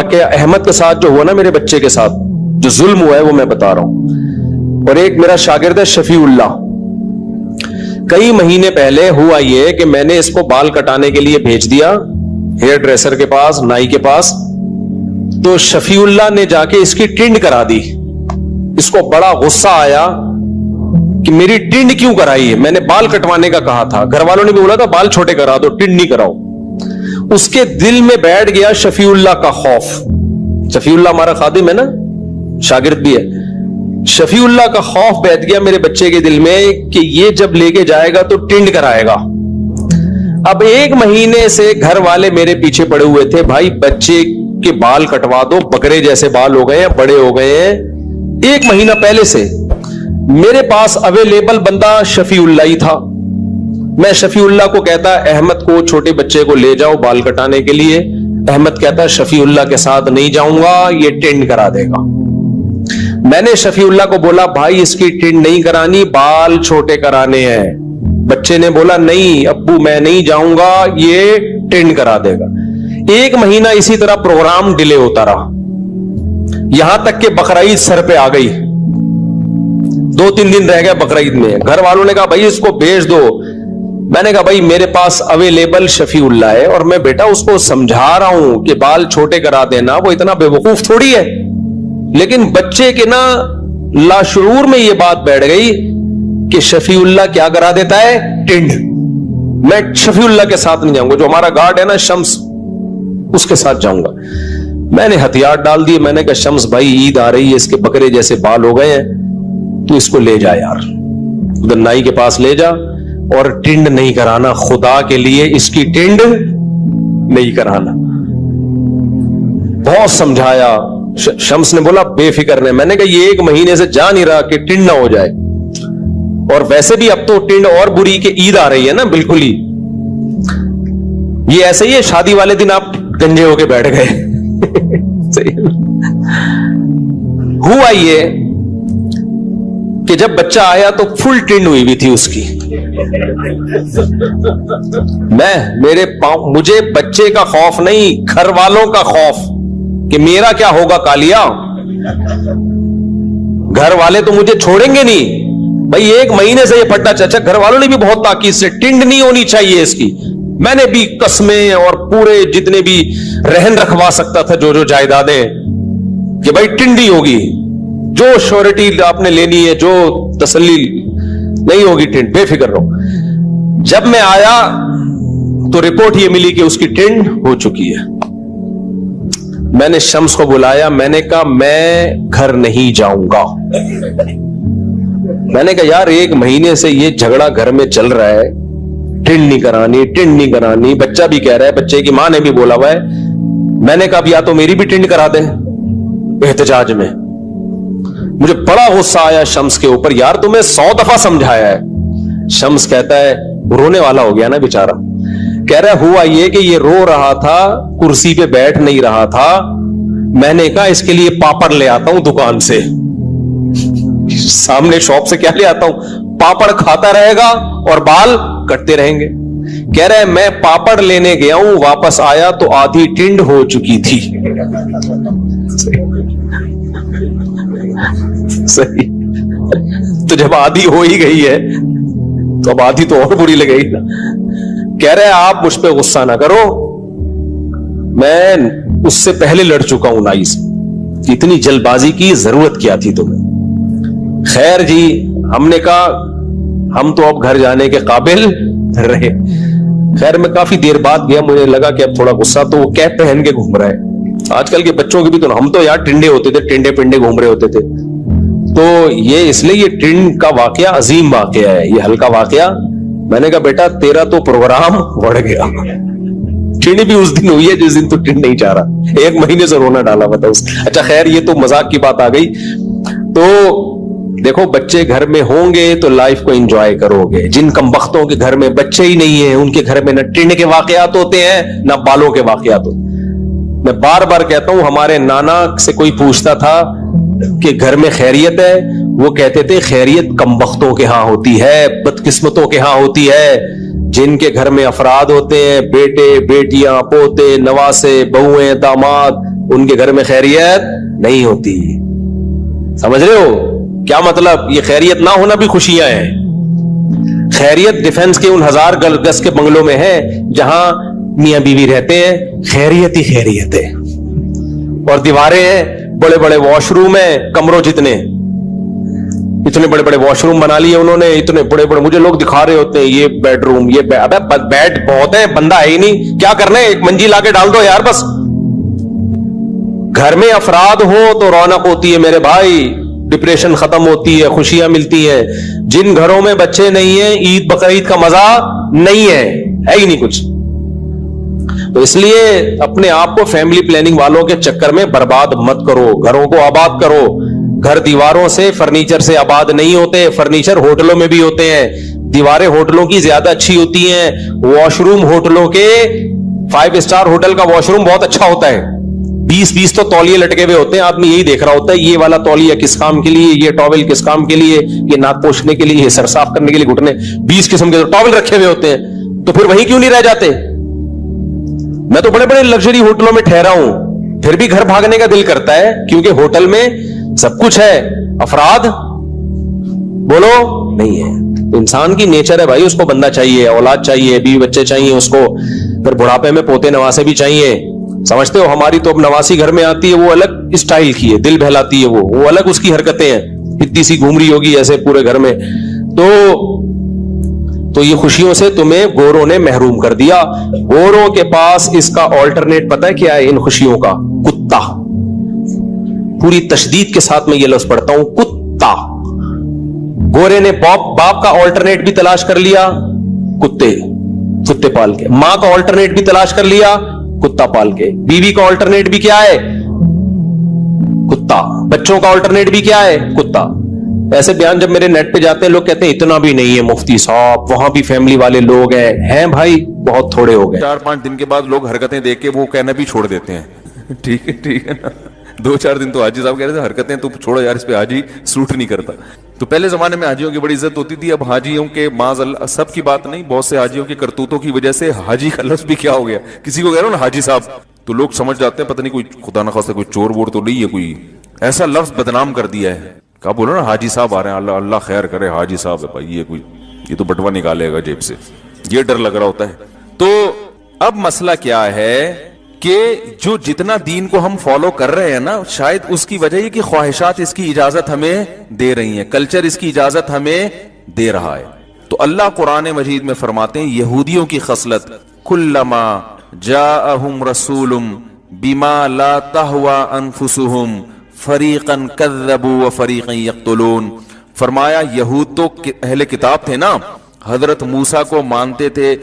کہ احمد کے ساتھ جو ہوا نا میرے بچے کے ساتھ جو ظلم ہوا ہے وہ میں بتا رہا ہوں. اور ایک میرا شاگرد ہے شفیع اللہ. کئی مہینے پہلے ہوا یہ کہ میں نے اس کو بال کٹانے کے لیے بھیج دیا ہیئر ڈریسر کے پاس, نائی کے پاس. تو شفیع اللہ نے جا کے اس کی ٹنڈ کرا دی. اس کو بڑا غصہ آیا کہ میری ٹنڈ کیوں کرائی ہے, میں نے بال کٹوانے کا کہا تھا. گھر والوں نے بھی بولا تھا بال چھوٹے کرا دو, ٹنڈ نہیں کراؤ. اس کے دل میں بیٹھ گیا شفیع اللہ کا خوف. شفیع اللہ ہمارا خادم ہے نا, شاگرد بھی ہے. شفیع اللہ کا خوف بیٹھ گیا میرے بچے کے دل میں کہ یہ جب لے کے جائے گا تو ٹنڈ کرائے گا. اب 1 مہینے سے گھر والے میرے پیچھے پڑے ہوئے تھے, بھائی بچے کے بال کٹوا دو, بکرے جیسے بال ہو گئے ہیں, بڑے ہو گئے ہیں. 1 مہینہ پہلے سے میرے پاس اویلیبل بندہ شفیع اللہ ہی تھا. میں شفیع اللہ کو کہتا احمد کو, چھوٹے بچے کو لے جاؤ بال کٹانے کے لیے. احمد کہتا شفیع اللہ کے ساتھ نہیں جاؤں گا, یہ ٹنڈ کرا دے گا. میں نے شفیع اللہ کو بولا بھائی اس کی ٹنڈ نہیں کرانی, بال چھوٹے کرانے ہیں. بچے نے بولا نہیں ابو میں نہیں جاؤں گا, یہ ٹنڈ کرا دے گا. 1 مہینہ اسی طرح پروگرام ڈیلے ہوتا رہا, یہاں تک کہ بقرعید سر پہ آ گئی. 2-3 دن رہ گئے بقرعید میں. گھر والوں نے کہا بھائی اس کو بھیج دو. میں نے کہا بھائی میرے پاس اویلیبل شفیع اللہ ہے, اور میں بیٹا اس کو سمجھا رہا ہوں کہ بال چھوٹے کرا دینا, وہ اتنا بے وقوف تھوڑی ہے. لیکن بچے کے نا لاشعور میں یہ بات بیٹھ گئی کہ شفیع اللہ کیا کرا دیتا ہے, ٹنڈ. میں شفیع اللہ کے ساتھ نہیں جاؤں گا, جو ہمارا گارڈ ہے نا شمس, اس کے ساتھ جاؤں گا. میں نے ہتھیار ڈال دیے. میں نے کہا شمس بھائی عید آ رہی ہے, اس کے بکرے جیسے بال ہو گئے ہیں, تو اس کو لے جا یار, ادھر نائی کے پاس لے جا, اور ٹنڈ نہیں کرانا, خدا کے لیے اس کی ٹنڈ نہیں کرانا. بہت سمجھایا. شمس نے بولا بے فکر نہیں. میں نے کہا یہ 1 مہینے سے جا نہیں رہا کہ ٹنڈ نہ ہو جائے, اور ویسے بھی اب تو ٹنڈ اور بری کہ عید آ رہی ہے نا, بالکل ہی یہ ایسے ہی ہے. شادی والے دن آپ گنجے ہو کے بیٹھ گئے. ہوا یہ کہ جب بچہ آیا تو فل ٹنڈ ہوئی بھی تھی اس کی. مجھے بچے کا خوف نہیں, گھر والوں کا خوف کہ میرا کیا ہوگا کالیا. گھر والے تو مجھے چھوڑیں گے نہیں بھائی. 1 مہینے سے یہ پھٹا چچا. گھر والوں نے بھی بہت تاکید سے ٹنڈ نہیں ہونی چاہیے اس کی. میں نے بھی قسمیں اور پورے جتنے بھی رہن رکھوا سکتا تھا جو جائیدادیں, کہ بھائی ٹنڈ ہی ہوگی, جو شورٹی آپ نے لینی ہے, جو تسلی نہیں ہوگی ٹنڈ, بے فکر رہو. جب میں آیا تو رپورٹ یہ ملی کہ اس کی ٹنڈ ہو چکی ہے. میں نے شمس کو بلایا. میں نے کہا میں گھر نہیں جاؤں گا. میں نے کہا یار 1 مہینے سے یہ جھگڑا گھر میں چل رہا ہے, ٹنڈ نہیں کرانی, ٹنڈ نہیں کرانی. بچہ بھی کہہ رہا ہے, بچے کی ماں نے بھی بولا ہوا ہے. میں نے کہا یا تو میری بھی ٹنڈ کرا دیں احتجاج میں. مجھے بڑا غصہ آیا شمس کے اوپر. یار تمہیں 100 دفعہ سمجھایا ہے. شمس کہتا ہے, رونے والا ہو گیا نا بیچارہ, کہہ رہا ہوا یہ کہ یہ رو رہا تھا, کرسی پہ بیٹھ نہیں رہا تھا. میں نے کہا اس کے لیے پاپڑ لے آتا ہوں دکان سے, سامنے شاپ سے کیا لے آتا ہوں, پاپڑ کھاتا رہے گا اور بال کٹتے رہیں گے. کہہ رہا ہے میں پاپڑ لینے گیا ہوں, واپس آیا تو آدھی ٹنڈ ہو چکی تھی. صحیح. تو جب آدھی ہو ہی گئی ہے تو اب آدھی تو اور بری لگے گی نا. کہہ رہے آپ مجھ پہ غصہ نہ کرو, میں اس سے پہلے لڑ چکا ہوں نائی سے, اتنی جلد بازی کی ضرورت کیا تھی تمہیں. خیر جی, ہم نے کہا ہم تو اب گھر جانے کے قابل رہے. خیر میں کافی دیر بعد گیا, مجھے لگا کہ اب تھوڑا غصہ, تو وہ کیپ پہن کے گھوم رہا ہے. آج کل کے بچوں کے بھی تو, ہم تو یار ٹنڈے ہوتے تھے, ٹنڈے پنڈے گھوم رہے ہوتے تھے. تو یہ اس لیے یہ ٹنڈ کا واقعہ عظیم واقعہ ہے, یہ ہلکا واقعہ. میں نے کہا بیٹا تیرا تو پروگرام بڑھ گیا. ٹنڈ بھی اس دن ہوئی ہے جس دن تو ٹنڈ نہیں چاہ رہا, 1 مہینے سے رونا ڈالا ہوا تھا اس. اچھا خیر یہ تو مذاق کی بات آ گئی. تو دیکھو بچے گھر میں ہوں گے تو لائف کو انجوائے کرو گے. جن کم بختوں کے گھر میں بچے ہی نہیں ہیں, ان کے گھر میں نہ ٹنڈ کے واقعات ہوتے ہیں نہ بالوں کے واقعات ہوتے ہیں. میں بار بار کہتا ہوں, ہمارے نانا سے کوئی پوچھتا تھا کہ گھر میں خیریت ہے, وہ کہتے تھے خیریت کم بختوں کے ہاں ہوتی ہے, بدقسمتوں کے ہاں ہوتی ہے. جن کے گھر میں افراد ہوتے ہیں, بیٹے بیٹیاں پوتے نواسے بہویں داماد, ان کے گھر میں خیریت نہیں ہوتی. سمجھ رہے ہو کیا مطلب؟ یہ خیریت نہ ہونا بھی خوشیاں ہیں. خیریت ڈیفنس کے ان 1000 گز کے بنگلوں میں ہے جہاں میاں بیوی رہتے ہیں, خیریت ہی خیریت ہے. اور دیواریں ہیں, بڑے بڑے واش روم ہیں, کمروں جتنے, اتنے بڑے بڑے واش روم بنا لیے انہوں نے, اتنے بڑے بڑے. مجھے لوگ دکھا رہے ہوتے ہیں یہ بیڈ روم, یہ بیڈ بہت ہے, بندہ ہے ہی نہیں, کیا کرنا ہے, ایک منجی لا کے ڈال دو یار بس. گھر میں افراد ہو تو رونق ہوتی ہے میرے بھائی, ڈپریشن ختم ہوتی ہے, خوشیاں ملتی ہیں. جن گھروں میں بچے نہیں ہیں, عید بقرعید کا مزہ نہیں ہے ہی نہیں کچھ. تو اس لیے اپنے آپ کو فیملی پلاننگ والوں کے چکر میں برباد مت کرو, گھروں کو آباد کرو. گھر دیواروں سے, فرنیچر سے آباد نہیں ہوتے. فرنیچر ہوٹلوں میں بھی ہوتے ہیں, دیواریں ہوٹلوں کی زیادہ اچھی ہوتی ہیں. واش روم ہوٹلوں کے, 5 اسٹار ہوٹل کا واش روم بہت اچھا ہوتا ہے. 20 تو تولیے لٹکے ہوئے ہوتے ہیں, آدمی یہی دیکھ رہا ہوتا ہے یہ والا تولیہ کس کام کے لیے, یہ ٹاول کس کام کے لیے, یہ ناک پوچھنے کے لیے, یہ سر صاف کرنے کے لیے, گھٹنے. 20 قسم کے ٹاول رکھے ہوئے ہوتے ہیں. تو پھر وہیں کیوں نہیں رہ جاتے؟ میں تو بڑے بڑے لگژری ہوٹلوں میں ٹھہرا ہوں, پھر بھی گھر بھاگنے کا دل کرتا ہے, کیونکہ ہوٹل میں سب کچھ ہے, افراد بولو نہیں ہے. انسان کی نیچر ہے بھائی, اس کو بندہ چاہیے, اولاد چاہیے, بیوی بچے چاہیے اس کو, پھر بڑھاپے میں پوتے نواسے بھی چاہیے. سمجھتے ہو ہماری تو اب نواسی گھر میں آتی ہے, وہ الگ اسٹائل کی ہے, دل بہلاتی ہے, وہ الگ اس کی حرکتیں ہیں, اتنی سی گھوم رہی ہوگی ایسے پورے گھر میں. تو یہ خوشیوں سے تمہیں گوروں نے محروم کر دیا. گوروں کے پاس اس کا آلٹرنیٹ پتہ ہے کیا ہے ان خوشیوں کا؟ کتا. پوری تشدید کے ساتھ میں یہ لفظ پڑھتا ہوں, کتا. گورے نے باپ کا آلٹرنیٹ بھی تلاش کر لیا, کتے پال کے. ماں کا آلٹرنیٹ بھی تلاش کر لیا, کتا پال کے. بیوی کا آلٹرنیٹ بھی کیا ہے؟ کتا. بچوں کا آلٹرنیٹ بھی کیا ہے؟ کتا. ایسے بیان جب میرے نیٹ پہ جاتے ہیں لوگ کہتے ہیں اتنا بھی نہیں ہے مفتی صاحب, وہاں بھی فیملی والے لوگ ہیں بھائی, بہت تھوڑے ہو گئے. 4-5 دن کے بعد لوگ حرکتیں دیکھ کے وہ کہنا بھی چھوڑ دیتے ہیں. ٹھیک ہے نا, 2-4 دن تو حاجی صاحب کہہ رہے تھے حرکتیں تو چھوڑو یار, اس پہ حاجی سوٹ نہیں کرتا. تو پہلے زمانے میں حاجیوں کی بڑی عزت ہوتی تھی. اب حاجیوں کے معاذ اللہ, سب کی بات نہیں, بہت سے حاجیوں کے کرتوتوں کی وجہ سے حاجی کا لفظ بھی کیا ہو گیا. کسی کو کہہ رہا ہوں نا حاجی صاحب, تو لوگ سمجھ جاتے ہیں پتہ نہیں کوئی خدا نہ خواستہ کوئی چور وور تو نہیں ہے, کوئی ایسا لفظ بدنام کر دیا ہے. کہا بولو نا حاجی صاحب آ رہے ہیں, اللہ خیر کرے, حاجی صاحب ہے بھائی, یہ تو بٹوا نکالے گا جیب سے, یہ ڈر لگ رہا ہوتا ہے. تو اب مسئلہ کیا ہے کہ جو جتنا دین کو ہم فالو کر رہے ہیں نا, شاید اس کی وجہ یہ کہ خواہشات اس کی اجازت ہمیں دے رہی ہیں, کلچر اس کی اجازت ہمیں دے رہا ہے. تو اللہ قرآن مجید میں فرماتے ہیں یہودیوں کی خصلت, کلما جاءہم رسول بما لا تہوی انفسہم فریقا کذبوا وفریقا یقتلون. فرمایا یہود تو اہل کتاب تھے نا, حضرت موسیٰ کو مانتے تھے.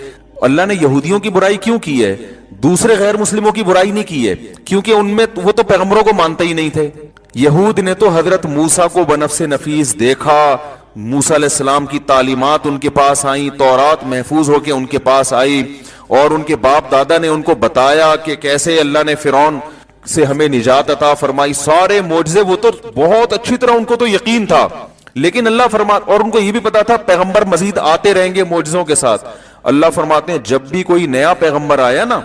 اللہ نے یہودیوں کی برائی کیوں کی ہے, دوسرے غیر مسلموں کی برائی نہیں کی ہے, کیونکہ ان میں وہ تو پیغمبروں کو مانتے ہی نہیں تھے. یہود نے تو حضرت موسیٰ کو بنفس نفیس دیکھا, موسیٰ علیہ السلام کی تعلیمات ان کے پاس آئیں, تورات محفوظ ہو کے ان کے پاس آئی, اور ان کے باپ دادا نے ان کو بتایا کہ کیسے اللہ نے فرعون سے ہمیں نجات عطا فرمائی. سارے معجزے, وہ تو بہت اچھی طرح ان کو تو یقین تھا, لیکن اللہ فرماتا, اور ان کو یہ بھی پتا تھا پیغمبر مزید آتے رہیں گے معجزوں کے ساتھ. اللہ فرماتے ہیں جب بھی کوئی نیا پیغمبر آیا نا,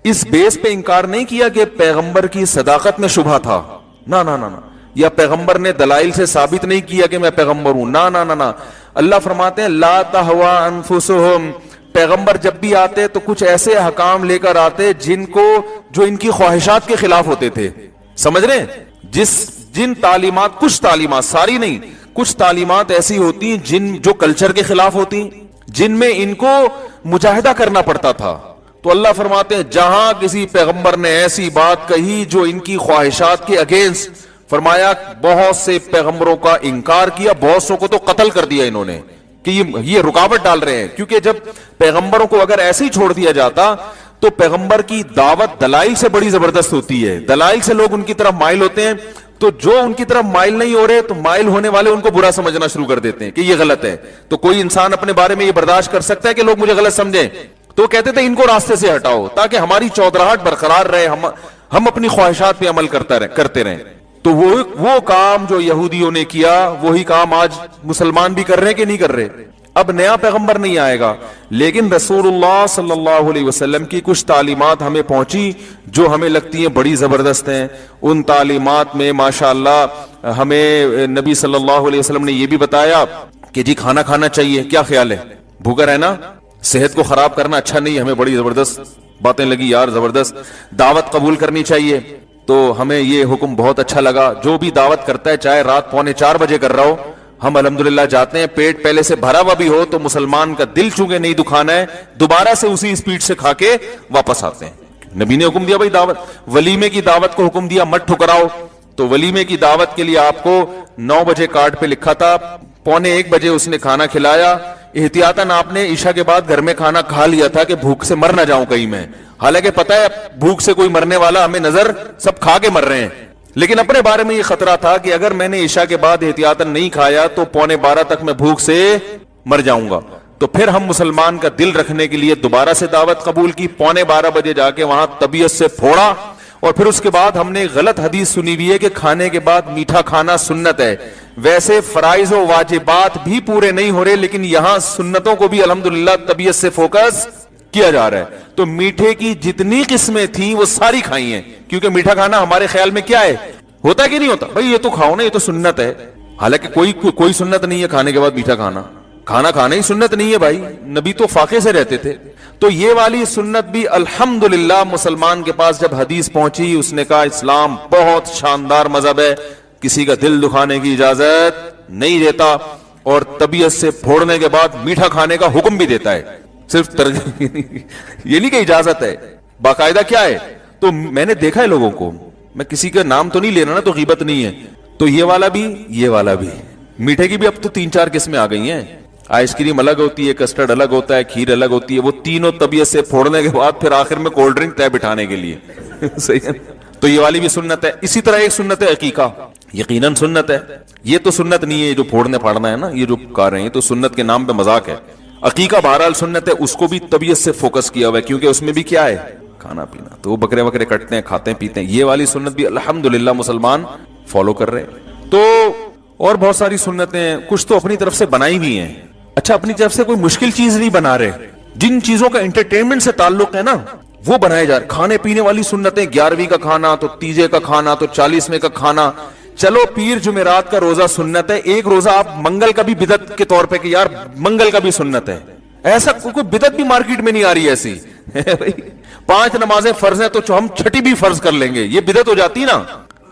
اس بیس پہ انکار نہیں کیا کہ پیغمبر کی صداقت میں شبہ تھا, نہ, یا پیغمبر نے دلائل سے ثابت نہیں کیا کہ میں پیغمبر ہوں, نہ. اللہ فرماتے ہیں لا تہوی انفسہم, پیغمبر جب بھی آتے تو کچھ ایسے حکام لے کر آتے جو ان کی خواہشات کے خلاف ہوتے تھے. سمجھ رہے ہیں, جن تعلیمات, کچھ تعلیمات, ساری نہیں, کچھ تعلیمات ایسی ہوتی جو کلچر کے خلاف ہوتی, جن میں ان کو مجاہدہ کرنا پڑتا تھا. تو اللہ فرماتے ہیں جہاں کسی پیغمبر نے ایسی بات کہی جو ان کی خواہشات کے اگینسٹ, فرمایا بہت سے پیغمبروں کا انکار کیا, بہت سو کو تو قتل کر دیا انہوں نے کہ یہ رکاوٹ ڈال رہے ہیں. کیونکہ جب پیغمبروں کو اگر ایسے ہی چھوڑ دیا جاتا تو پیغمبر کی دعوت دلائل سے بڑی زبردست ہوتی ہے, دلائل سے لوگ ان کی طرف مائل ہوتے ہیں. تو جو ان کی طرف مائل نہیں ہو رہے تو مائل ہونے والے ان کو برا سمجھنا شروع کر دیتے ہیں کہ یہ غلط ہے. تو کوئی انسان اپنے بارے میں یہ برداشت کر سکتا ہے کہ لوگ مجھے غلط سمجھیں, تو کہتے تھے ان کو راستے سے ہٹاؤ تاکہ ہماری چودراہٹ برقرار رہے, ہم اپنی خواہشات پہ عمل کرتے رہیں. تو وہ کام جو یہودیوں نے کیا وہی کام آج مسلمان بھی کر رہے ہیں کہ نہیں کر رہے. اب نیا پیغمبر نہیں آئے گا، لیکن رسول اللہ صلی اللہ علیہ وسلم کی کچھ تعلیمات ہمیں پہنچی جو ہمیں لگتی ہیں بڑی زبردست ہیں. ان تعلیمات میں ماشاءاللہ ہمیں نبی صلی اللہ علیہ وسلم نے یہ بھی بتایا کہ جی کھانا کھانا چاہیے. کیا خیال ہے؟ بھوکا رہنا صحت کو خراب کرنا اچھا نہیں. ہمیں بڑی زبردست باتیں لگی یار، زبردست. دعوت قبول کرنی چاہیے، تو ہمیں یہ حکم بہت اچھا لگا. جو بھی دعوت کرتا ہے چاہے رات 3:45 بجے کر رہا ہو، ہم الحمدللہ جاتے ہیں. پیٹ پہلے سے بھرا ہوا بھی ہو تو مسلمان کا دل چونکہ نہیں دکھانا ہے، دوبارہ سے اسی اسپیڈ سے کھا کے واپس آتے ہیں. نبی نے حکم دیا بھائی دعوت، ولیمے کی دعوت کو حکم دیا مت ٹھکراؤ. تو ولیمے کی دعوت کے لیے آپ کو 9 بجے کارڈ پہ لکھا تھا، 12:45 بجے اس نے کھانا کھلایا. احتیاطاً آپ نے عشاء کے بعد گھر میں کھانا کھا لیا تھا کہ بھوک سے مر نہ جاؤں کہیں میں. حالانکہ پتہ ہے بھوک سے کوئی مرنے والا ہمیں نظر، سب کھا کے مر رہے ہیں، لیکن اپنے بارے میں یہ خطرہ تھا کہ اگر میں نے عشاء کے بعد احتیاطاً نہیں کھایا تو 11:45 تک میں بھوک سے مر جاؤں گا. تو پھر ہم مسلمان کا دل رکھنے کے لیے دوبارہ سے دعوت قبول کی. 11:15 بجے جا کے وہاں طبیعت سے پھوڑا. اور پھر اس کے بعد ہم نے غلط حدیث سنی ہوئی ہے کہ کھانے کے بعد میٹھا کھانا سنت ہے. ویسے فرائض و واجبات بھی پورے نہیں ہو رہے، لیکن یہاں سنتوں کو بھی الحمدللہ طبیعت سے فوکس کیا جا رہا ہے. تو میٹھے کی جتنی قسمیں تھیں وہ ساری کھائی ہیں، کیونکہ میٹھا کھانا ہمارے خیال میں کیا ہے، ہوتا کہ نہیں ہوتا بھائی یہ تو کھاؤ نا، یہ تو سنت ہے. حالانکہ کوئی سنت نہیں ہے کھانے کے بعد میٹھا کھانا. کھانا کھانا ہی سنت نہیں ہے بھائی، نبی تو فاقے سے رہتے تھے. تو یہ والی سنت بھی الحمدللہ مسلمان کے پاس جب حدیث پہنچی، اس نے کہا اسلام بہت شاندار مذہب ہے، کسی کا دل دکھانے کی اجازت نہیں دیتا، اور طبیعت سے پھوڑنے کے بعد میٹھا کھانے کا حکم بھی دیتا ہے. صرف یہ نہیں کہ اجازت ہے، باقاعدہ کیا ہے. تو میں نے دیکھا ہے لوگوں کو، میں کسی کا نام تو نہیں لینا نا، تو غیبت نہیں ہے. تو یہ والا بھی یہ والا بھی. میٹھے کی بھی اب تو 3-4 قسمیں آ گئی ہیں. آئس کریم الگ ہوتی ہے، کسٹرڈ الگ ہوتا ہے، کھیر الگ ہوتی ہے. وہ تینوں طبیعت سے پھوڑنے کے بعد پھر آخر میں کولڈ ڈرنک طے بٹھانے کے لیے. صحیح ہے. تو یہ والی بھی سنت ہے. اسی طرح ایک سنت ہے عقیقہ، یقیناً سنت ہے. یہ تو سنت نہیں ہے جو پھوڑنے پھاڑنا ہے نا، یہ جو کر رہے ہیں تو سنت کے نام پہ مذاق ہے. عقیقہ بہرحال سنت ہے، اس کو بھی طبیعت سے فوکس کیا ہوا ہے، کیونکہ اس میں بھی کیا ہے، کھانا پینا. تو وہ بکرے وکرے کٹتے ہیں، کھاتے ہیں پیتے ہیں. یہ والی سنت بھی الحمدللہ مسلمان فالو کر رہے ہیں. تو اور بہت ساری سنتیں کچھ تو اپنی طرف سے بنائی ہوئی ہیں. اچھا اپنی طرف سے کوئی مشکل چیز نہیں بنا رہے، جن چیزوں کا انٹرٹینمنٹ سے تعلق ہے نا وہ بنائے جا رہے. کھانے پینے والی سنتیں، 11ویں کا کھانا، تو تیجے کا کھانا، تو 40ویں کا کھانا. چلو پیر جمعرات کا روزہ سنت ہے، ایک روزہ آپ منگل کا بھی بدعت کے طور پہ کہ یار منگل کا بھی سنت ہے. ایسا کوئی بدعت بھی مارکیٹ میں نہیں آ رہی ایسی. 5 نمازیں فرض ہیں تو ہم 6ٹی بھی فرض کر لیں گے، یہ بدعت ہو جاتی نا،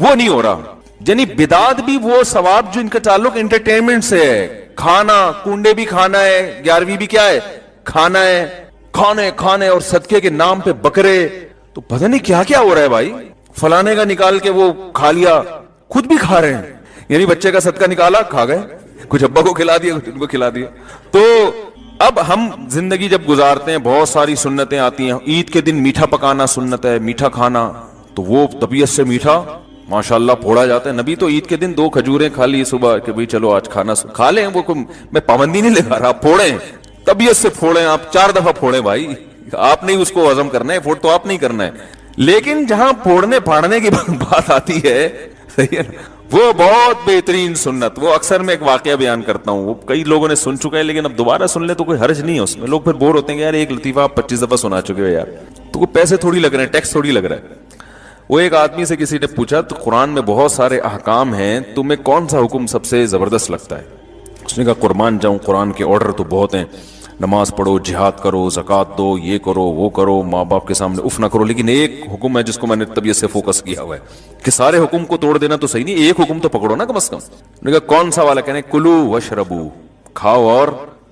وہ نہیں ہو رہا. یعنی بدعات بھی وہ ثواب جو ان کا تعلق انٹرٹینمنٹ سے ہے. کھانا کنڈے بھی کھانا ہے، 11ویں بھی کیا ہے، کھانا ہے. کھانے اور صدقے کے نام پہ بکرے، تو پتہ نہیں کیا کیا ہو رہا ہے بھائی. فلانے کا نکال کے وہ کھا لیا، خود بھی کھا رہے ہیں. یعنی بچے کا صدقہ نکالا، کھا گئے، کچھ ابا کو کھلا دیا، کچھ ان کو کھلا دیا. تو اب ہم زندگی جب گزارتے ہیں بہت ساری سنتیں آتی ہیں. عید کے دن میٹھا پکانا سنت ہے، میٹھا کھانا. تو وہ طبیعت سے میٹھا ماشاءاللہ پھوڑا جاتا ہے. نبی تو عید کے دن 2 کھجوریں کھا لی صبح کہ بھئی چلو آج کھانا کھا لیں. وہ میں پابندی نہیں لگا رہا، پھوڑیں طبیعت سے پھوڑیں. آپ 4 دفعہ پھوڑیں بھائی، آپ نہیں اس کو ہضم کرنا ہے، پھوڑ تو آپ نہیں کرنا ہے. لیکن جہاں پھوڑنے پھاڑنے کی بات آتی ہے، صحیح ہے، وہ بہت بہترین سنت. وہ اکثر میں ایک واقعہ بیان کرتا ہوں، وہ کئی لوگوں نے سن چکا ہے، لیکن اب دوبارہ سن لے تو کوئی حرج نہیں ہے اس میں. لوگ پھر بور ہوتے ہیں کہ یار ایک لطیفہ آپ 25 دفعہ سنا چکے ہو یار، تو کوئی پیسے تھوڑی لگ رہے ہیں، ٹیکس تھوڑی لگ رہا ہے. وہ ایک آدمی سے کسی نے پوچھا تو قرآن میں بہت سارے احکام ہیں، تمہیں کون سا حکم سب سے زبردست لگتا ہے؟ اس نے کہا قربان جاؤں، قرآن کے آرڈر تو بہت ہیں، نماز پڑھو، جہاد کرو، زکوٰۃ دو، یہ کرو وہ کرو، ماں باپ کے سامنے اف نہ کرو. لیکن ایک حکم ہے جس کو میں نے طبیعت سے فوکس کیا ہوا ہے کہ سارے حکم کو توڑ دینا تو صحیح نہیں، ایک حکم تو پکڑو نا کم از کم. نے کہا کون سا والا؟ کہنے کلو وشربو، کھاؤ اور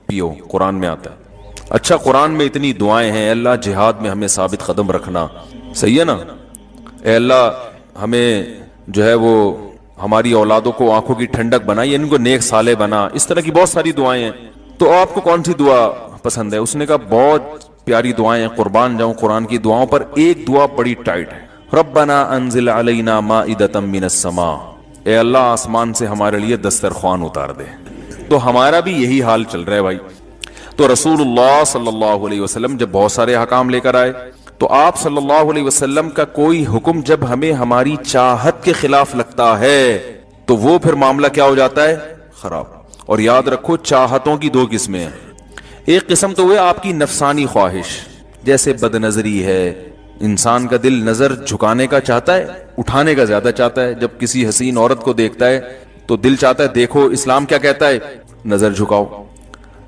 پیو، قرآن میں آتا ہے. اچھا قرآن میں اتنی دعائیں ہیں، اللہ جہاد میں ہمیں ثابت قدم رکھنا، صحیح ہے نا. اے اللہ ہمیں جو ہے وہ ہماری اولادوں کو آنکھوں کی ٹھنڈک بنا، ان کو نیک صالح بنا. اس طرح کی بہت ساری دعائیں ہیں. تو آپ کو کون سی دعا پسند ہے؟ اس نے کہا بہت پیاری دعائیں ہیں، قربان جاؤں قرآن کی دعاؤں پر ایک دعا بڑی ٹائٹ ہے، ربنا انزل علینا مائدۃ من السماء، اے اللہ آسمان سے ہمارے لیے دسترخوان اتار دے. تو ہمارا بھی یہی حال چل رہا ہے بھائی. تو رسول اللہ صلی اللہ علیہ وسلم جب بہت سارے احکام لے کر آئے تو آپ صلی اللہ علیہ وسلم کا کوئی حکم جب ہمیں ہماری چاہت کے خلاف لگتا ہے تو وہ پھر معاملہ کیا ہو جاتا ہے؟ خراب. اور یاد رکھو چاہتوں کی 2 قسمیں ہیں، ایک قسم تو ہوئے آپ کی نفسانی خواہش، جیسے بد نظری ہے، انسان کا دل نظر جھکانے کا چاہتا ہے، اٹھانے کا زیادہ چاہتا ہے. جب کسی حسین عورت کو دیکھتا ہے تو دل چاہتا ہے دیکھو، اسلام کیا کہتا ہے؟ نظر جھکاؤ.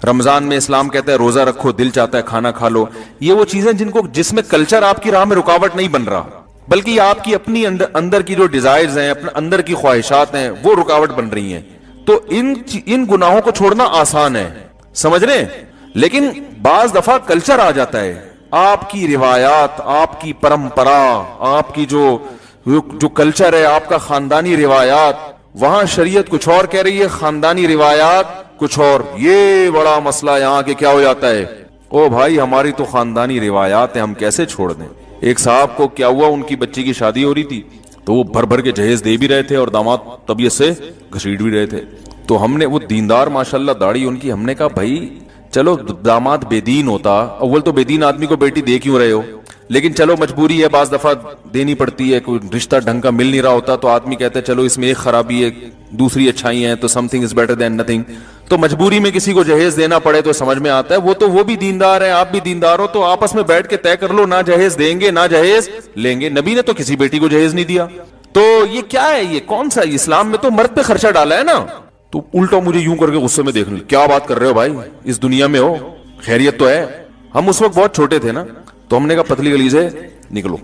رمضان میں اسلام کہتا ہے روزہ رکھو، دل چاہتا ہے کھانا کھا لو. یہ وہ چیزیں جس میں کلچر آپ کی راہ میں رکاوٹ نہیں بن رہا، بلکہ یہ آپ کی اپنی اندر کی جو ڈیزائرز ہیں، اپنے اندر کی خواہشات ہیں، وہ رکاوٹ بن رہی ہیں. تو ان گناہوں کو چھوڑنا آسان ہے، سمجھ رہے ہیں؟ لیکن بعض دفعہ کلچر آ جاتا ہے، آپ کی روایات، آپ کی پرمپرا، آپ کی جو کلچر ہے، آپ کا خاندانی روایات، وہاں شریعت کچھ اور کہہ رہی ہے، خاندانی روایات کچھ اور. یہ بڑا مسئلہ یہاں کہ کیا ہو جاتا ہے، او بھائی ہماری تو خاندانی روایات ہیں، ہم کیسے چھوڑ دیں. ایک صاحب کو کیا ہوا، ان کی بچی کی شادی ہو رہی تھی تو وہ بھر بھر کے جہیز دے بھی رہے تھے اور داماد طبیعت سے گھسیٹ بھی رہے تھے. تو ہم نے، وہ دیندار ماشاءاللہ داڑھی ان کی، ہم نے کہا بھائی چلو داماد بے دین ہوتا، اول تو بے دین آدمی کو بیٹی دے کیوں رہے ہو، لیکن چلو مجبوری ہے، بعض دفعہ دینی پڑتی ہے، کوئی رشتہ ڈھنگ کا مل نہیں رہا ہوتا تو آدمی کہتا ہے چلو اس میں ایک خرابی ہے دوسری اچھائی ہیں تو some thing is better than nothing. تو مجبوری میں کسی کو جہیز دینا پڑے تو سمجھ میں آتا ہے. وہ بھی دیندار ہے، آپ بھی دیندار ہو، تو آپس میں بیٹھ کے طے کر لو، نہ جہیز دیں گے نہ جہیز لیں گے. نبی نے تو کسی بیٹی کو جہیز نہیں دیا. تو یہ کیا ہے، یہ کون سا اسلام میں تو مرد پہ خرچہ ڈالا ہے نا. تو الٹا مجھے یوں کر کے غصے میں دیکھ لیں، کیا بات کر رہے ہو بھائی، اس دنیا میں ہو، خیریت تو ہے. ہم اس وقت بہت چھوٹے تھے نا، تو ہم نے کہا پتلی گلی سے نکلو.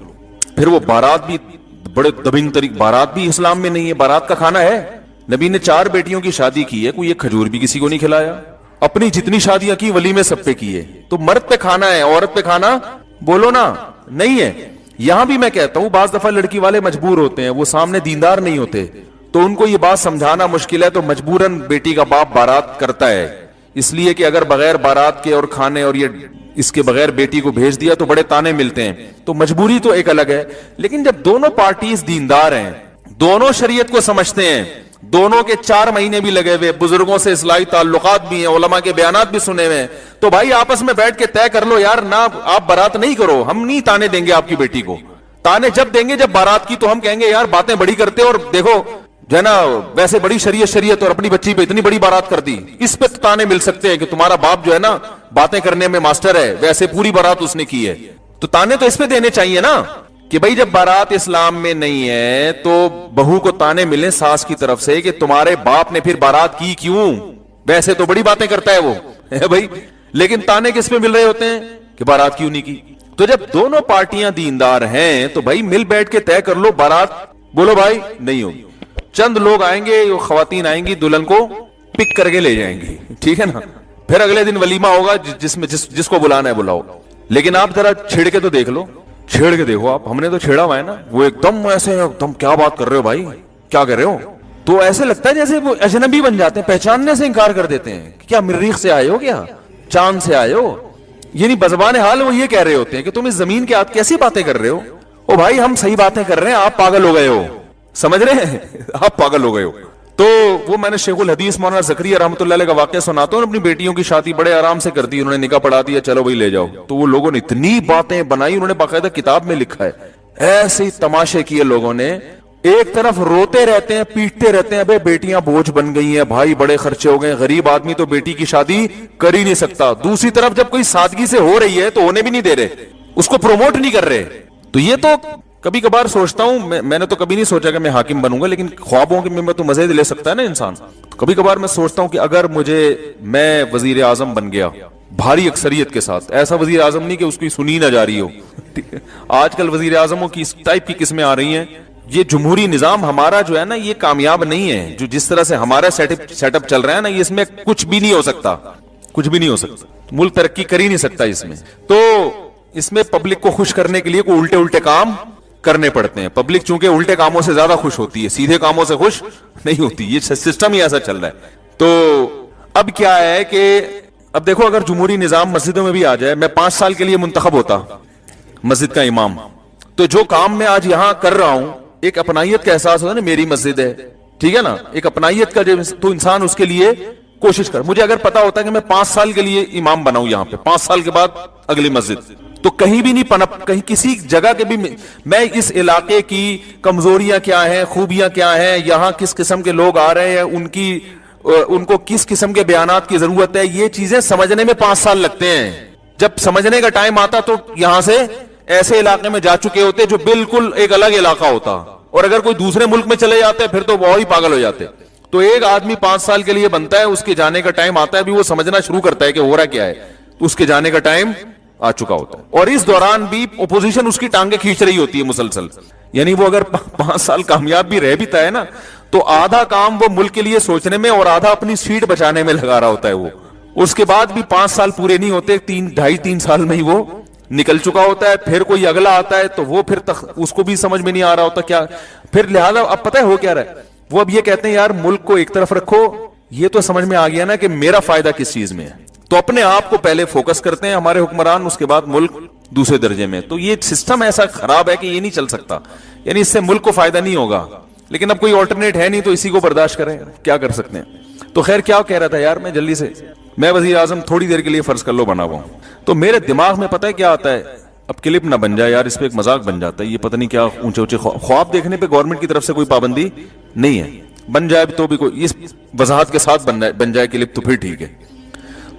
پھر وہ بارات بھی بڑے دبنگ طریقے، بارات بھی اسلام میں نہیں ہے، بارات کا کھانا ہے. نبی نے 4 بیٹیوں کی شادی کی ہے، کوئی ایک کھجور بھی کسی کو نہیں کھلایا. اپنی جتنی شادیاں کی ولیمے سب پہ کیے. تو مرد پہ کھانا ہے، عورت پہ کھانا بولو نا نہیں ہے. یہاں بھی میں کہتا ہوں بعض دفعہ لڑکی والے مجبور ہوتے ہیں، وہ سامنے دیندار نہیں ہوتے تو ان کو یہ بات سمجھانا مشکل ہے، تو مجبوراً بیٹی کا باپ بارات کرتا ہے، اس لیے کہ اگر بغیر بارات کے اور کھانے اور یہ اس کے بغیر بیٹی کو بھیج دیا تو بڑے تانے ملتے ہیں. تو مجبوری تو ایک الگ ہے. لیکن جب دونوں پارٹیز دیندار ہیں، دونوں شریعت کو سمجھتے ہیں، دونوں کے 4 مہینے بھی لگے ہوئے، بزرگوں سے اصلاحی تعلقات بھی ہیں، علماء کے بیانات بھی سنے ہوئے ہیں، تو بھائی آپس میں بیٹھ کے طے کر لو یار، نہ آپ بارات نہیں کرو، ہم نہیں تانے دیں گے آپ کی بیٹی کو. تانے جب دیں گے جب بارات کی، تو ہم کہیں گے یار باتیں بڑی کرتے اور دیکھو جو ہے نا ویسے بڑی شریعت اور اپنی بچی پہ اتنی بڑی بارات کر دی. اس پہ تانے مل سکتے ہیں کہ تمہارا باپ جو ہے نا باتیں کرنے میں ماسٹر ہے، ویسے پوری بارات اس نے کی ہے. تو تانے تو اس پہ دینے چاہیے نا کہ بھائی جب بارات اسلام میں نہیں ہے تو بہو کو تانے ملیں ساس کی طرف سے کہ تمہارے باپ نے پھر بارات کی کیوں، ویسے تو بڑی باتیں کرتا ہے وہ بھائی، لیکن تانے کس پہ مل رہے ہوتے ہیں کہ بارات کیوں نہیں کی. تو جب دونوں پارٹیاں دیندار ہیں تو بھائی مل بیٹھ کے طے کر لو بارات، بولو بھائی نہیں ہوگی. چند لوگ آئیں گے، خواتین آئیں گی، دلہن کو پک کر کے لے جائیں گی، ٹھیک ہے نا. پھر اگلے دن ولیمہ ہوگا جس کو بلانا ہے بلاؤ. لیکن آپ ذرا چھیڑ کے تو دیکھ لو، چھیڑ کے دیکھو آپ، ہم نے تو چھیڑا ہوا ہے نا، وہ ایک دم ایسے ایک دم کیا بات کر رہے ہو بھائی، کیا کر رہے ہو، تو ایسے لگتا ہے جیسے وہ اجنبی بن جاتے ہیں، پہچاننے سے انکار کر دیتے ہیں. کیا مریخ سے آئے ہو، کیا چاند سے آئے ہو، یعنی بزبان حال وہ یہ کہہ رہے ہوتے ہیں کہ تم اس زمین کے ہاتھ کیسی باتیں کر رہے ہو. او بھائی ہم صحیح باتیں کر رہے ہیں، آپ پاگل ہو گئے ہو، سمجھ رہے ہیں، آپ پاگل ہو گئے ہو. تو وہ میں نے شیخ الحدیث مولانا زکریا رحمۃ اللہ علیہ کا واقعہ سناتا ہوں. اپنی بیٹیوں کی شادی بڑے آرام سے کر دی، انہوں نے نکاح پڑھا دیا، چلو بھائی لے جاؤ. تو وہ لوگوں نے اتنی باتیں بنائی، انہوں نے باقاعدہ کتاب میں لکھا ہے، ایسے تماشے کیے لوگوں نے. ایک طرف روتے رہتے ہیں، پیٹتے رہتے ہیں، بھائی بیٹیاں بوجھ بن گئی ہیں، بھائی بڑے خرچے ہو گئے، غریب آدمی تو بیٹی کی شادی کر ہی نہیں سکتا. دوسری طرف جب کوئی سادگی سے ہو رہی ہے تو ہونے بھی نہیں دے رہے، اس کو پروموٹ نہیں کر رہے. تو یہ تو کبھی کبھار سوچتا ہوں، میں نے تو کبھی نہیں سوچا کہ میں حاکم بنوں گا، لیکن خوابوں کے میں تو مزے لے سکتا ہے نا انسان. کبھی کبھار میں سوچتا ہوں کہ اگر میں وزیر اعظم بن گیا بھاری اکثریت کے ساتھ، ایسا وزیر اعظم نہیں کہ اس کی سنی نہ جا رہی ہو. آج کل وزیر اعظموں کی اس ٹائپ کی قسمیں آ رہی ہیں. یہ جمہوری نظام ہمارا جو ہے نا یہ کامیاب نہیں ہے، جو جس طرح سے ہمارا سیٹ اپ چل رہا ہے نا، اس میں کچھ بھی نہیں ہو سکتا، کچھ بھی نہیں ہو سکتا. ملک ترقی کر ہی نہیں سکتا اس میں. تو اس میں پبلک کو خوش کرنے کے لیے کوئی الٹے کام کرنے پڑتے ہیں. پبلک چونکہ الٹے کاموں سے زیادہ خوش ہوتی ہے، سیدھے کاموں سے خوش نہیں ہوتی. یہ سسٹم ہی ایسا چل رہا ہے. تو اب کیا ہے کہ اب دیکھو اگر جمہوری نظام مسجدوں میں بھی آ جائے، میں 5 سال کے لیے منتخب ہوتا مسجد کا امام، تو جو کام میں آج یہاں کر رہا ہوں ایک اپنائیت کا احساس ہوتا ہے نا، میری مسجد ہے، ٹھیک ہے نا، ایک اپنائیت کا تو انسان اس کے لیے کوشش کر. مجھے اگر پتا ہوتا ہے کہ میں 5 سال کے لیے امام بناؤں یہاں پہ، 5 سال کے بعد اگلی مسجد، تو کہیں بھی نہیں پنپ، کہیں کسی جگہ کے بھی میں اس علاقے کی کمزوریاں کیا ہیں، خوبیاں کیا ہیں، یہاں کس قسم کے لوگ آ رہے ہیں، ان کی ان کو کس قسم کے بیانات کی ضرورت ہے, یہ چیزیں سمجھنے میں 5 سال لگتے ہیں. جب سمجھنے کا ٹائم آتا تو یہاں سے ایسے علاقے میں جا چکے ہوتے جو بالکل ایک الگ علاقہ ہوتا, اور اگر کوئی دوسرے ملک میں چلے جاتے پھر تو اور ہی پاگل ہو جاتے. تو ایک آدمی 5 سال کے لیے بنتا ہے, اس کے جانے کا ٹائم آتا ہے, بھی وہ سمجھنا شروع کرتا ہے کہ ہو رہا کیا ہے, تو اس کے جانے کا ٹائم آ چکا ہوتا ہے. اور اس دوران بھی اپوزیشن اس کی ٹانگیں کھینچ رہی ہوتی ہے مسلسل. یعنی وہ اگر 5 سال کامیاب بھی رہ بھی ہے نا, تو آدھا کام وہ ملک کے لیے سوچنے میں اور آدھا اپنی سیٹ بچانے میں لگا رہا ہوتا ہے. وہ اس کے بعد بھی 5 سال پورے نہیں ہوتے, 2.5-3 سال میں ہی وہ نکل چکا ہوتا ہے. پھر کوئی اگلا آتا ہے تو وہ پھر اس کو بھی سمجھ میں نہیں آ رہا ہوتا کیا. پھر لہذا اب پتہ ہے ہو کیا رہا ہے, وہ اب یہ کہتے ہیں یار ملک کو ایک طرف رکھو, یہ تو سمجھ میں آ گیا نا کہ میرا فائدہ کس چیز میں ہے, تو اپنے آپ کو پہلے فوکس کرتے ہیں ہمارے حکمران, اس کے بعد ملک دوسرے درجے میں. تو یہ سسٹم ایسا خراب ہے کہ یہ نہیں چل سکتا, یعنی اس سے ملک کو فائدہ نہیں ہوگا. لیکن اب کوئی آلٹرنیٹ ہے نہیں تو اسی کو برداشت کریں, کیا کر سکتے ہیں. تو خیر کیا کہہ رہا تھا یار, میں جلدی سے, میں وزیر اعظم تھوڑی دیر کے لیے فرض کر لو بنا ہوا ہوں, تو میرے دماغ میں پتہ ہے کیا آتا ہے, اب کلپ نہ بن جائے یار, اس پہ ایک مذاق بن جاتا ہے. یہ پتہ نہیں کیا اونچے اونچے خواب دیکھنے پہ گورنمنٹ کی طرف سے کوئی پابندی نہیں ہے, بن جائے تو بھی کوئی اس وضاحت کے ساتھ بن جائے کلپ تو پھر ٹھیک ہے.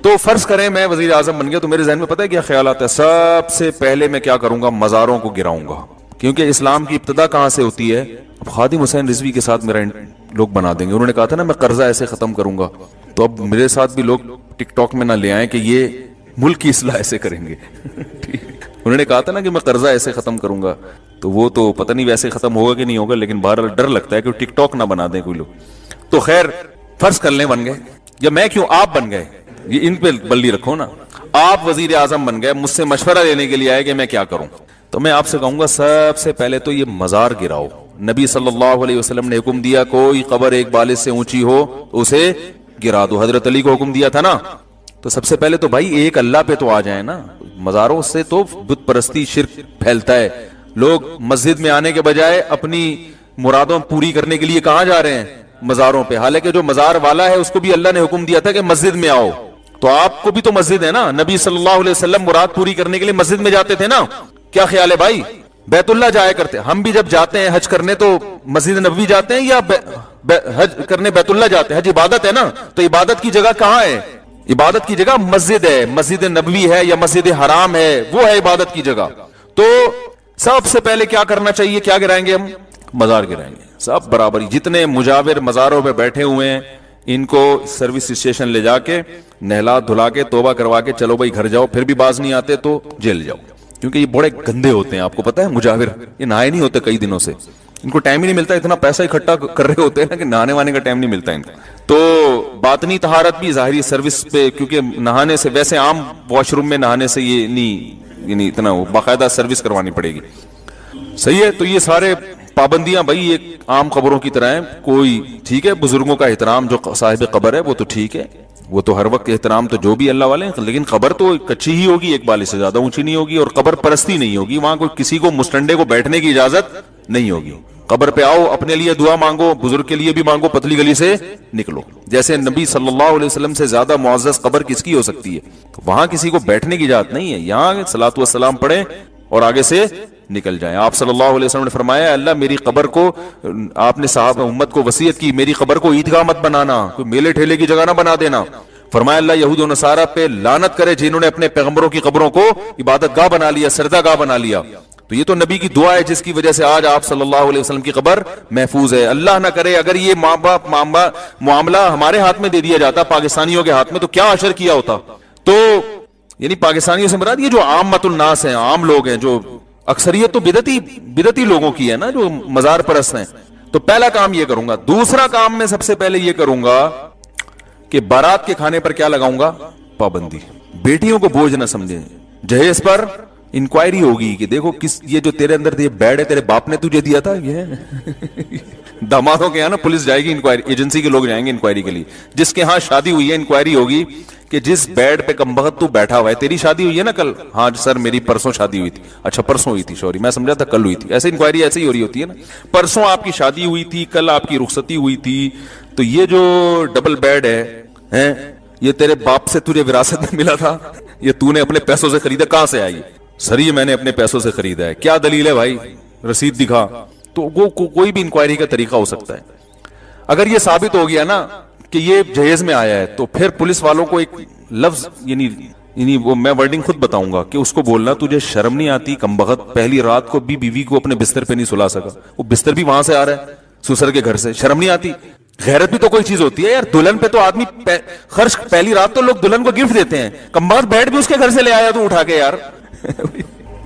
تو فرض کریں میں وزیر اعظم بن گیا, تو میرے ذہن میں پتہ ہے کیا خیال آتا ہے, سب سے پہلے میں کیا کروں گا, مزاروں کو گراؤں گا. کیونکہ اسلام کی ابتدا کہاں سے ہوتی ہے. اب خادم حسین رضوی کے ساتھ میرا لوگ بنا دیں گے, انہوں نے کہا تھا نا میں قرضہ ایسے ختم کروں گا, تو اب میرے ساتھ بھی لوگ ٹک ٹاک میں نہ لے آئیں کہ یہ ملک کی اصلاح ایسے کریں گے. انہوں نے کہا تھا نا کہ میں قرضہ ایسے ختم کروں گا, تو وہ تو پتہ نہیں ویسے ختم ہوگا کہ نہیں ہوگا, لیکن بہرحال ڈر لگتا ہے کہ ٹک ٹاک نہ بنا دیں کوئی لوگ. تو خیر فرض کر لیں بن گئے, یا میں کیوں آپ بن گئے, یہ ان پہ بلی رکھو نا, آپ وزیر اعظم بن گئے, مجھ سے مشورہ لینے کے لیے آئے کہ میں کیا کروں. تو میں آپ سے کہوں گا سب سے پہلے تو یہ مزار گراؤ. نبی صلی اللہ علیہ وسلم نے حکم دیا کوئی قبر ایک بالش سے اونچی ہو اسے گرا دو. حضرت علی کو حکم دیا تھا نا. تو سب سے پہلے تو بھائی ایک اللہ پہ تو آ جائیں نا, مزاروں سے تو بت پرستی شرک پھیلتا ہے. لوگ مسجد میں آنے کے بجائے اپنی مرادوں پوری کرنے کے لیے کہاں جا رہے ہیں, مزاروں پہ. حالانکہ جو مزار والا ہے اس کو بھی اللہ نے حکم دیا تھا کہ مسجد میں آؤ, تو آپ کو بھی تو مسجد ہے نا. نبی صلی اللہ علیہ وسلم مراد پوری کرنے کے لیے مسجد میں جاتے تھے نا. کیا خیال ہے بھائی, بیت اللہ جایا کرتے. ہم بھی جب جاتے ہیں حج کرنے تو مسجد نبوی جاتے ہیں یا حج کرنے بیت اللہ جاتے ہیں. حج عبادت ہے نا, تو عبادت کی جگہ کہاں ہے, عبادت کی جگہ مسجد ہے, مسجد نبوی ہے یا مسجد حرام ہے, وہ ہے عبادت کی جگہ. تو سب سے پہلے کیا کرنا چاہیے, کیا گرائیں گے ہم, مزار گرائیں گے. سب برابری, جتنے مجاور مزاروں پہ بیٹھے ہوئے ہیں ان کو سروس اسٹیشن لے جا کے نہلا دھلا کے توبہ کروا کے چلو بھائی گھر جاؤ. پھر بھی باز نہیں آتے تو جیل جاؤ, کیونکہ یہ بڑے گندے ہوتے ہیں. آپ کو پتا ہے مجاور یہ نہائے نہیں ہوتے کئی دنوں سے, ان کو ٹائم ہی نہیں ملتا, اتنا پیسہ اکٹھا کر رہے ہوتے ہیں نا کہ نہانے وانے کا ٹائم نہیں ملتا ان کو. تو باطنی طہارت بھی ظاہری سروس پہ, کیونکہ نہانے سے ویسے عام واش روم میں نہانے سے یہ نہیں, یعنی اتنا باقاعدہ سروس کروانی پڑے گی. صحیح ہے. تو یہ سارے پابندیاں بھائی ایک عام قبروں کی طرح ہیں. کوئی ٹھیک ہے بزرگوں کا احترام, جو صاحب قبر ہے وہ تو ٹھیک ہے, وہ تو ہر وقت احترام تو جو بھی اللہ والے ہیں, لیکن قبر تو کچی ہی ہوگی, ایک بالش سے زیادہ اونچی نہیں ہوگی, اور قبر پرستی نہیں ہوگی. وہاں کوئی کسی کو مستنڈے کو بیٹھنے کی اجازت نہیں ہوگی. قبر پہ آؤ, اپنے لیے دعا مانگو, بزرگ کے لیے بھی مانگو, پتلی گلی سے نکلو. جیسے نبی صلی اللہ علیہ وسلم سے زیادہ معزز قبر کس کی ہو سکتی ہے, وہاں کسی کو بیٹھنے کی اجازت نہیں ہے. یہاں صلاۃ والسلام پڑھیں اور آگے سے نکل جائیں. آپ صلی اللہ علیہ وسلم نے فرمایا اللہ میری قبر کو, آپ نے صحابہ امت کو وصیت کی میری قبر کو عیدگاہ مت بنانا, کوئی میلے ٹھیلے کی جگہ نہ بنا دینا. فرمایا اللہ یہود و نصارہ پہ لعنت کرے جنہوں نے اپنے پیغمبروں کی قبروں کو عبادت گاہ بنا لیا, سجدہ گاہ بنا لیا. تو یہ تو نبی کی دعا ہے جس کی وجہ سے آج آپ صلی اللہ علیہ وسلم کی قبر محفوظ ہے. اللہ نہ کرے اگر یہ ماں باپ معاملہ ہمارے ہاتھ میں دے دیا جاتا, پاکستانیوں کے ہاتھ میں, تو کیا اشر کیا ہوتا. تو یعنی پاکستانیوں سے مراد یہ جو عامت الناس ہیں, عام لوگ ہیں, جو اکثریت تو بدعتی لوگوں کی ہے نا, جو مزار پرست ہیں. تو پہلا کام یہ کروں گا. دوسرا کام میں سب سے پہلے یہ کروں گا کہ بارات کے کھانے پر کیا لگاؤں گا, پابندی. بیٹیوں کو بوجھ نہ سمجھیں. جہیز پر انکوائری ہوگی کہ دیکھو کس, یہ جو تیرے اندر یہ بیڈ ہے تیرے باپ نے تجھے دیا تھا, یہ دامادوں کے یہاں نا پولیس جائے گی انکوائری, ایجنسی کے لوگ جائیں گے انکوائری کے لیے. جس کے ہاں شادی ہوئی ہے انکوائری ہوگی کہ جس بیڈ پہ کمبخت تو بیٹھا ہوا ہے, تیری شادی ہوئی ہے نا کل, ہاں سر میری پرسوں شادی ہوئی تھی. اچھا پرسوں ہوئی تھی, سوری میں سمجھا تھا کل ہوئی تھی. ایسے انکوائری ایسے ہی ہو رہی ہوتی ہے نا, پرسوں آپ کی شادی ہوئی تھی, کل آپ کی رخصتی ہوئی تھی, تو یہ جو ڈبل بیڈ ہے یہ تیرے باپ سے تجھے وراثت میں ملا تھا, یہ تو نے اپنے پیسوں سے خریدا, کہاں سے آئی؟ سر یہ میں نے اپنے پیسوں سے خریدا ہے. کیا دلیل ہے بھائی, رسید دکھا. تو وہ کوئی بھی انکوائری کا طریقہ ہو سکتا ہے. اگر یہ ثابت ہو گیا نا کہ یہ جہیز میں آیا ہے تو پھر پولیس والوں کو ایک لفظ یعنی وہ میں ورڈنگ خود بتاؤں گا کہ اس کو بولنا تجھے شرم نہیں آتی کمبخت، پہلی رات کو بھی بیوی کو اپنے بستر پہ نہیں سلا سکا، وہ بستر بھی وہاں سے آ رہا ہے سسر کے گھر سے، شرم نہیں آتی؟ غیرت بھی تو کوئی چیز ہوتی ہے یار، دلہن پہ تو آدمی خرچ پہلی رات تو لوگ دلہن کو گفٹ دیتے ہیں، کمبخت بیڈ بھی اس کے گھر سے لے آیا تو اٹھا کے یار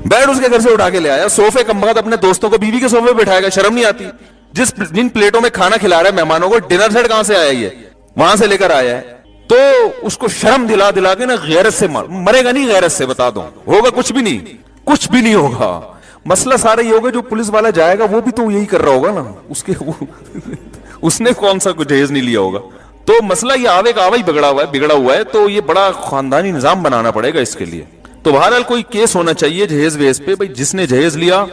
بیڈ اس کے گھر سے اٹھا کے لے آیا، صوفے کمبخت اپنے دوستوں کو بیوی کے صوفے پہ بٹھائے گا، شرم نہیں آتی؟ جن پلیٹوں میں کھانا کھلا رہا ہے مہمانوں کو، ڈنر سیٹ کہاں سے آیا یہ؟ وہاں سے لے کر آیا ہے، تو اس کو شرم دلا دلا کے نا غیرت سے مرے گا نہیں، غیرت سے بتا دو ہوگا کچھ بھی نہیں، کچھ بھی نہیں ہوگا۔ مسئلہ سارا یہ ہوگا جو پولیس والا جائے گا وہ بھی تو یہی کر رہا ہوگا نا، اس نے کون سا کچھ جہیز نہیں لیا ہوگا، تو مسئلہ یہ آوے کا آوے ہی بگڑا ہوا ہے، تو یہ بڑا خاندانی نظام بنانا پڑے گا اس کے لیے۔ تو بہرحال کوئی کیس ہونا چاہیے جہیز ویز پہ، بھائی جس نے جہیز لیا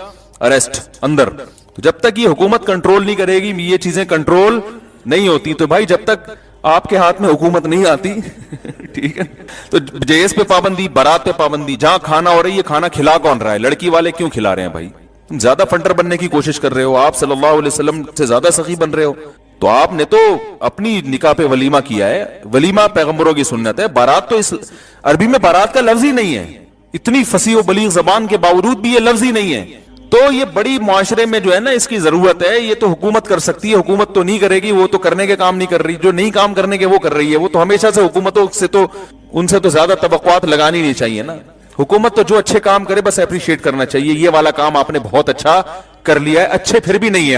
اریسٹ اندر، تو جب تک یہ حکومت کنٹرول نہیں کرے گی یہ چیزیں کنٹرول نہیں ہوتی، تو بھائی جب تک آپ کے ہاتھ میں حکومت نہیں آتی ٹھیک ہے، تو جہیز پہ پابندی، بارات پہ پابندی، جہاں کھانا ہو رہی ہے کھانا کھلا کون رہا ہے؟ لڑکی والے کیوں کھلا رہے ہیں بھائی؟ تم زیادہ فنڈر بننے کی کوشش کر رہے ہو، آپ صلی اللہ علیہ وسلم سے زیادہ سخی بن رہے ہو، تو آپ نے تو اپنی نکاح پہ ولیمہ کیا ہے، ولیمہ پیغمبروں کی سنت ہے، بارات تو اس عربی میں بارات کا لفظ ہی نہیں ہے، اتنی فصیح و بلیغ زبان کے باوجود بھی یہ لفظ ہی نہیں ہے، تو یہ بڑی معاشرے میں جو ہے نا اس کی ضرورت ہے، یہ تو حکومت کر سکتی ہے، حکومت تو نہیں کرے گی، وہ تو کرنے کے کام نہیں کر رہی، جو نہیں کام کرنے کے وہ کر رہی ہے، وہ تو ہمیشہ سے حکومتوں سے تو ان سے تو زیادہ توقعات لگانی نہیں چاہیے نا، حکومت تو جو اچھے کام کرے بس اپریشیٹ کرنا چاہیے، یہ والا کام آپ نے بہت اچھا کر لیا ہے، اچھے پھر بھی نہیں ہے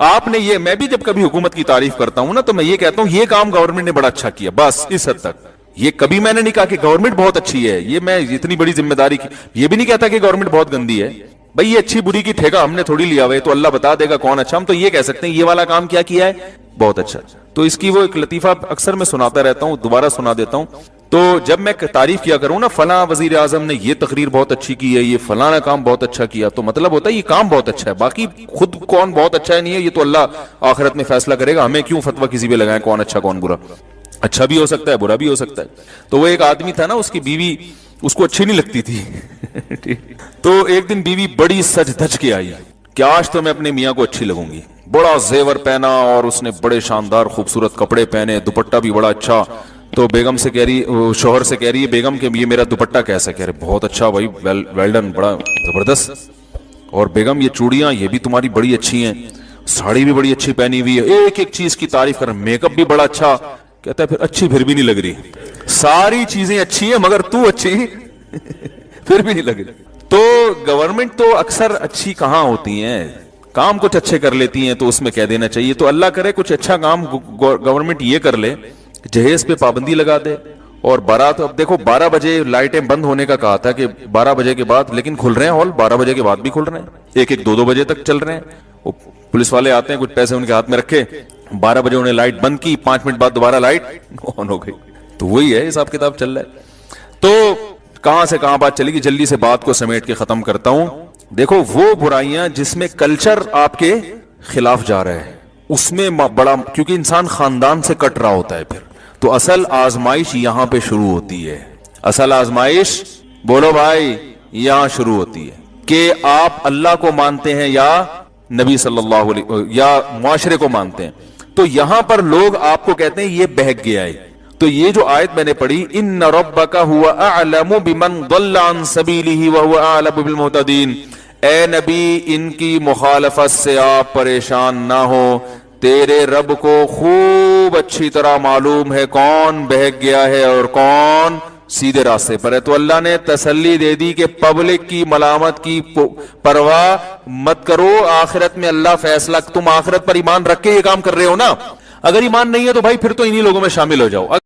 آپ نے یہ، میں بھی جب کبھی حکومت کی تعریف کرتا ہوں نا تو میں یہ کہتا ہوں یہ کام گورنمنٹ نے بڑا اچھا کیا، بس اس حد تک، یہ کبھی میں نے نہیں کہا کہ گورنمنٹ بہت اچھی ہے، یہ میں اتنی بڑی ذمہ داری کی، یہ بھی نہیں کہتا کہ گورنمنٹ بہت گندی ہے، بھئی یہ اچھی بری کی ٹھیکہ ہم نے تھوڑی لیا ہوئے، تو اللہ بتا دے گا کون اچھا، ہم تو یہ کہہ سکتے ہیں یہ والا کام کیا ہے بہت اچھا۔ تو اس کی وہ ایک لطیفہ اکثر میں سناتا رہتا ہوں، دوبارہ سنا دیتا ہوں، تو جب میں تعریف کیا کروں نا فلاں وزیر اعظم نے یہ تقریر بہت اچھی کی ہے، یہ فلاں کام بہت اچھا کیا، تو مطلب ہوتا ہے یہ کام بہت اچھا ہے، باقی خود کون بہت اچھا ہے نہیں ہے یہ تو اللہ آخرت میں فیصلہ کرے گا، ہمیں کیوں فتویٰ کسی پہ لگائیں کون اچھا کون برا، اچھا بھی ہو سکتا ہے برا بھی ہو سکتا ہے۔ تو وہ ایک آدمی تھا نا، اس کی بیوی اس کو اچھی نہیں لگتی تھی تو ایک دن بیوی بڑی سج دھج کے آئی کہ آج تو میں اپنے میاں کو اچھی لگوں گی، بڑا زیور پہنا اور اس نے بڑے شاندار خوبصورت کپڑے پہنے، دوپٹہ بھی بڑا اچھا، تو بیگم سے کہہ رہی، شوہر سے کہہ رہی ہے بیگم کہ یہ میرا دوپٹہ کیسا؟ کہہ رہے بہت اچھا بھائی، ویل ڈن، بڑا زبردست، اور بیگم یہ چوڑیاں یہ بھی تمہاری بڑی اچھی ہیں، ساڑی بھی بڑی اچھی پہنی ہوئی ہے، ایک ایک چیز کی تعریف کر، میک اپ بھی بڑا اچھا، کہتا ہے پھر اچھی پھر بھی نہیں لگ رہی، ساری چیزیں اچھی ہیں مگر تو اچھی پھر بھی نہیں لگ رہی۔ تو گورنمنٹ تو اکثر اچھی کہاں ہوتی ہیں، کام کچھ اچھے کر لیتی ہیں تو اس میں کہہ دینا چاہیے، تو اللہ کرے کچھ اچھا کام گورنمنٹ یہ کر لے، جہیز پہ پابندی لگا دے، اور بارات، اب دیکھو 12 بجے لائٹیں بند ہونے کا کہا تھا کہ 12 بجے کے بعد، لیکن کھل رہے ہیں ہال 12 بجے کے بعد بھی کھل رہے ہیں، 1-2 بجے تک چل رہے ہیں، وہ پولیس والے آتے ہیں کچھ پیسے ان کے ہاتھ میں رکھے، 12 بجے انہیں لائٹ بند کی، 5 منٹ بعد دوبارہ لائٹ آن ہو گئی، تو وہی ہے حساب کتاب چل رہا ہے۔ تو کہاں سے کہاں بات چلے گی، جلدی سے بات کو سمیٹ کے ختم کرتا ہوں۔ دیکھو وہ برائیاں جس میں کلچر آپ کے خلاف جا رہا ہے اس میں بڑا، کیونکہ انسان خاندان سے کٹ رہا ہوتا ہے، پھر تو اصل آزمائش یہاں پہ شروع ہوتی ہے، اصل آزمائش بولو بھائی یہاں شروع ہوتی ہے کہ آپ اللہ کو مانتے ہیں یا نبی صلی اللہ علیہ یا معاشرے کو مانتے ہیں، تو یہاں پر لوگ آپ کو کہتے ہیں یہ بہک گیا ہے۔ تو یہ جو آیت میں نے پڑھی ان ربک هو اعلم بمن ضل عن سبیلہ وهو اعلم بالمہتدین، اے نبی ان کی مخالفت سے آپ پریشان نہ ہو، تیرے رب کو خوب اچھی طرح معلوم ہے کون بہک گیا ہے اور کون سیدھے راستے پر ہے۔ تو اللہ نے تسلی دے دی کہ پبلک کی ملامت کی پرواہ مت کرو، آخرت میں اللہ فیصلہ، تم آخرت پر ایمان رکھ کے یہ کام کر رہے ہو نا، اگر ایمان نہیں ہے تو بھائی پھر تو انہی لوگوں میں شامل ہو جاؤ۔